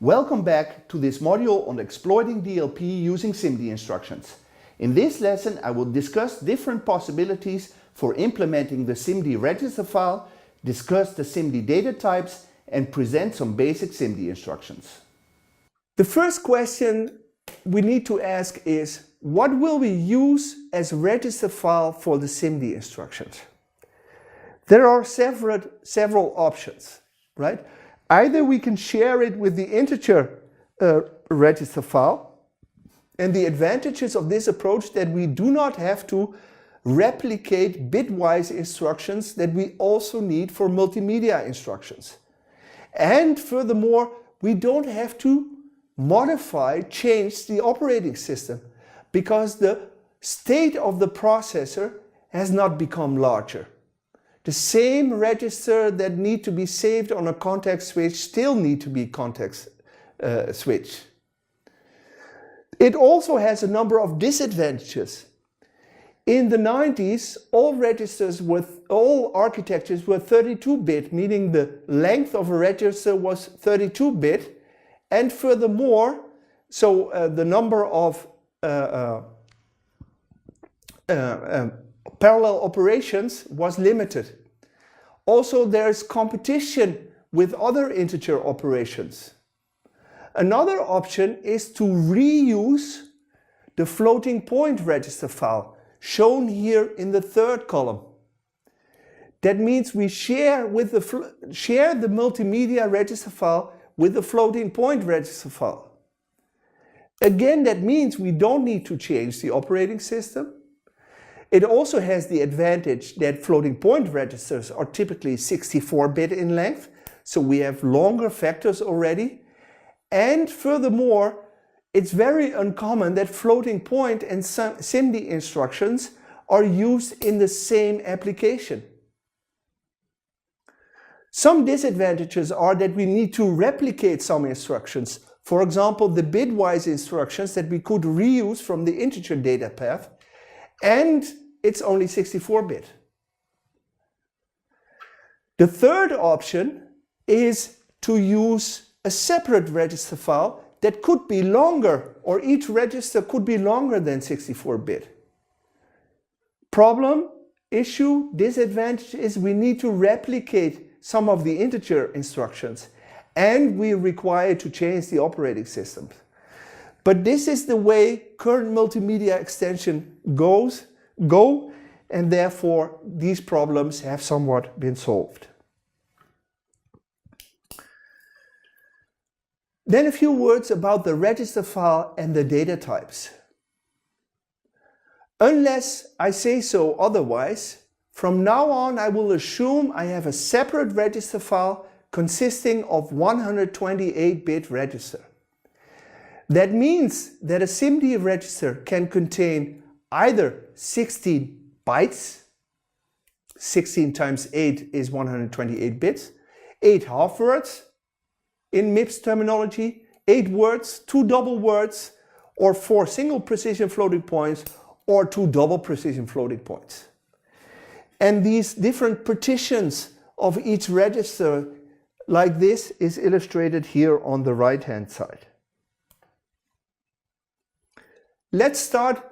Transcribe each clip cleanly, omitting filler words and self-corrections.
Welcome back to this module on exploiting DLP using SIMD instructions. In this lesson I will discuss different possibilities for implementing the SIMD register file, discuss the SIMD data types and present some basic SIMD instructions. The first question we need to ask is, what will we use as register file for the SIMD instructions? There are several options, right? Either we can share it with the integer register file, and the advantages of this approach that we do not have to replicate bitwise instructions that we also need for multimedia instructions. And furthermore, we don't have to change the operating system because the state of the processor has not become larger. The same register that need to be saved on a context switch still need to be context switch. It also has a number of disadvantages. In the 90s, all architectures were 32-bit, meaning the length of a register was 32-bit, and furthermore, the number of parallel operations was limited. Also, there's competition with other integer operations. Another option is to reuse the floating point register file, shown here in the third column. That means we share the multimedia register file with the floating point register file. Again, that means we don't need to change the operating system. It also has the advantage that floating point registers are typically 64-bit in length, so we have longer factors already. And furthermore, it's very uncommon that floating point and SIMD instructions are used in the same application. Some disadvantages are that we need to replicate some instructions. For example, the bitwise instructions that we could reuse from the integer data path, and it's only 64-bit. The third option is to use a separate register file that could be longer, or each register could be longer than 64-bit. Problem, issue, disadvantage is we need to replicate some of the integer instructions, and we require to change the operating systems. But this is the way current multimedia extension go, and therefore these problems have somewhat been solved. Then a few words about the register file and the data types. Unless I say so otherwise, from now on I will assume I have a separate register file consisting of 128-bit register. That means that a SIMD register can contain either 16 bytes, 16 times 8 is 128 bits, 8 half words in MIPS terminology, 8 words, 2 double words, or 4 single precision floating points, or 2 double precision floating points. And these different partitions of each register like this is illustrated here on the right hand side. Let's start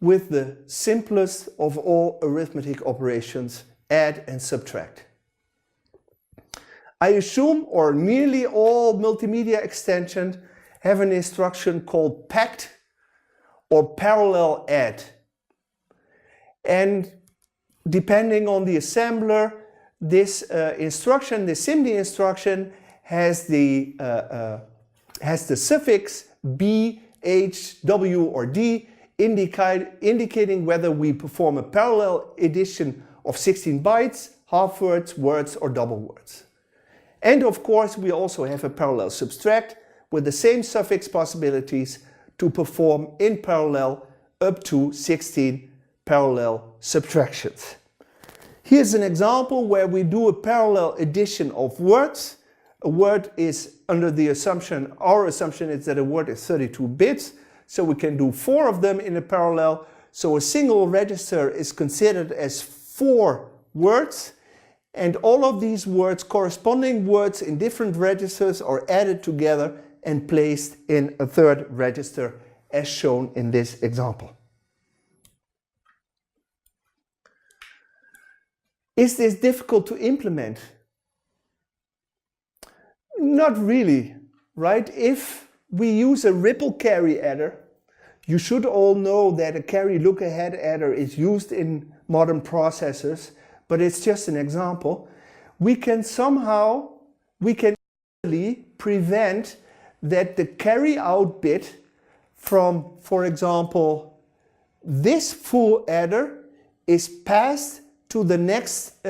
with the simplest of all arithmetic operations, add and subtract. I assume, or nearly all multimedia extensions have an instruction called packed or parallel add. And depending on the assembler, this instruction, the SIMD instruction, has the suffix B, H, W, or D, indicating whether we perform a parallel addition of 16 bytes, half words, words, or double words. And of course, we also have a parallel subtract with the same suffix possibilities to perform in parallel up to 16 parallel subtractions. Here's an example where we do a parallel addition of words. A word is under the assumption, our assumption is that a word is 32 bits. So we can do 4 of them in a parallel. So a single register is considered as 4 words. And all of these words, corresponding words in different registers, are added together and placed in a third register as shown in this example. Is this difficult to implement? Not really, right? If we use a ripple carry adder, you should all know that a carry look-ahead adder is used in modern processors, but it's just an example. We can easily prevent that the carry out bit from, for example, this full adder is passed to the next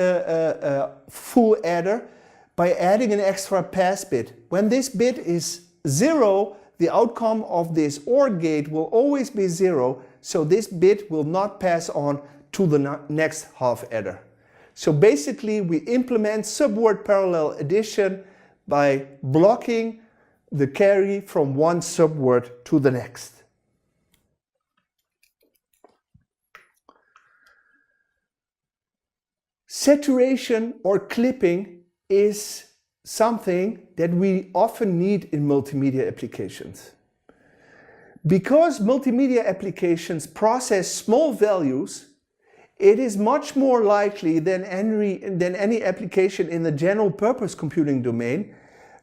full adder by adding an extra pass bit. When this bit is 0, the outcome of this OR gate will always be 0, so this bit will not pass on to the next half adder. So basically we implement subword parallel addition by blocking the carry from one subword to the next. Saturation or clipping is something that we often need in multimedia applications. Because multimedia applications process small values, it is much more likely than any application in the general purpose computing domain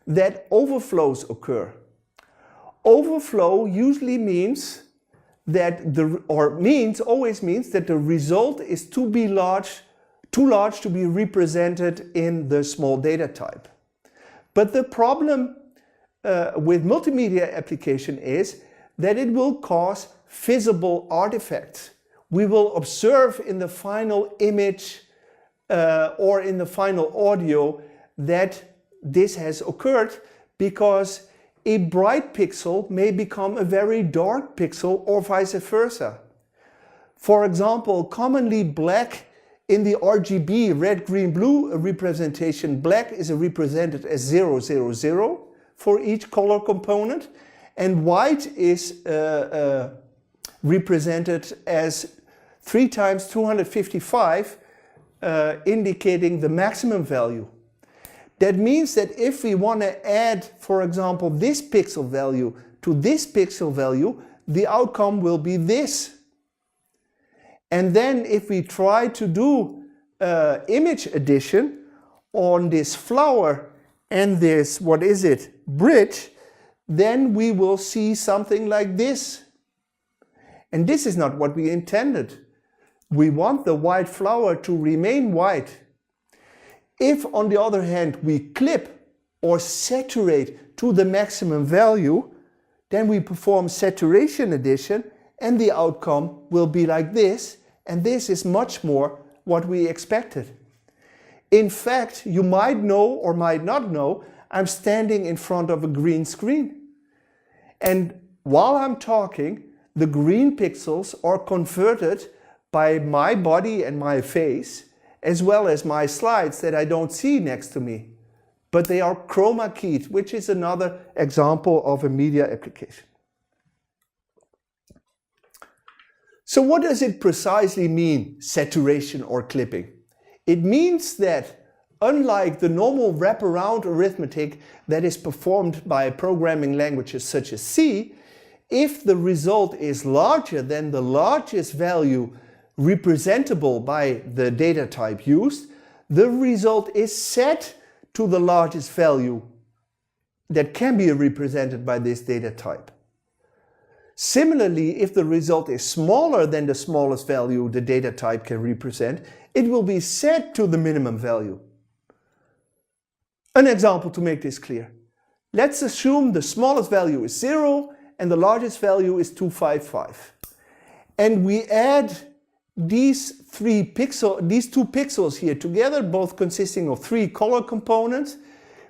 that overflows occur. Overflow usually means that always means that the result is too large to be represented in the small data type. But the problem with multimedia application is that it will cause visible artifacts. We will observe in the final image or in the final audio that this has occurred because a bright pixel may become a very dark pixel or vice versa. For example, commonly black in the RGB red, green, blue representation, black is represented as 0, 0, 0 for each color component, and white is represented as 3 times 255, indicating the maximum value. That means that if we want to add, for example, this pixel value to this pixel value, the outcome will be this. And then if we try to do image addition on this flower and this, bridge, then we will see something like this. And this is not what we intended. We want the white flower to remain white. If, on the other hand, we clip or saturate to the maximum value, then we perform saturation addition and the outcome will be like this. And this is much more what we expected. In fact, you might know or might not know, I'm standing in front of a green screen. And while I'm talking, the green pixels are converted by my body and my face, as well as my slides that I don't see next to me. But they are chroma keyed, which is another example of a media application. So what does it precisely mean, saturation or clipping? It means that unlike the normal wraparound arithmetic that is performed by programming languages such as C, if the result is larger than the largest value representable by the data type used, the result is set to the largest value that can be represented by this data type. Similarly, if the result is smaller than the smallest value the data type can represent, it will be set to the minimum value. An example to make this clear. Let's assume the smallest value is 0 and the largest value is 255. And we add these two pixels here together, both consisting of 3 color components.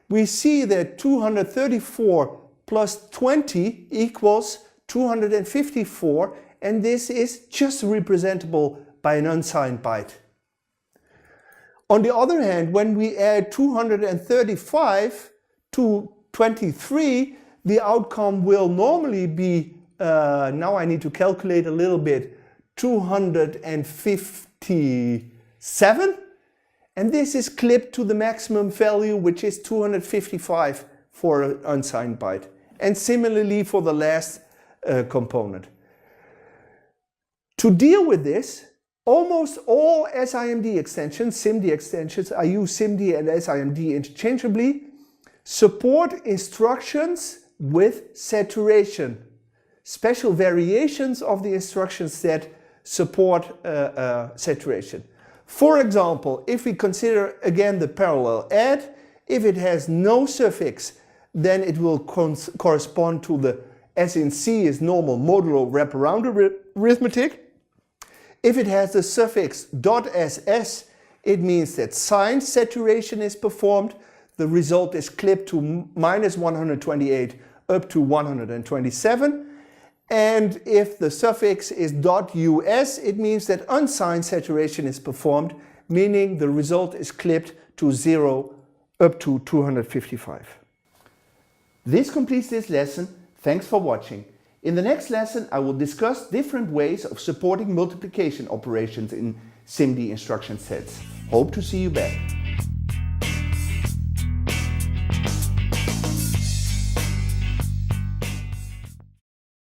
We see that 234 plus 20 equals 254, and this is just representable by an unsigned byte. On the other hand, when we add 235 to 23, the outcome will normally be, now I need to calculate a little bit, 257, and this is clipped to the maximum value, which is 255 for an unsigned byte. and similarly for the last component. To deal with this, almost all SIMD extensions, SIMD extensions, I use SIMD and SIMD interchangeably, support instructions with saturation, special variations of the instructions that support saturation. For example, if we consider again the parallel add, if it has no suffix, then it will correspond to the S in C is normal modulo wraparound arithmetic. If it has the suffix .ss, it means that sign saturation is performed. The result is clipped to -128 up to 127. And if the suffix is .us, it means that unsigned saturation is performed, meaning the result is clipped to 0 up to 255. This completes this lesson. Thanks for watching. In the next lesson, I will discuss different ways of supporting multiplication operations in SIMD instruction sets. Hope to see you back.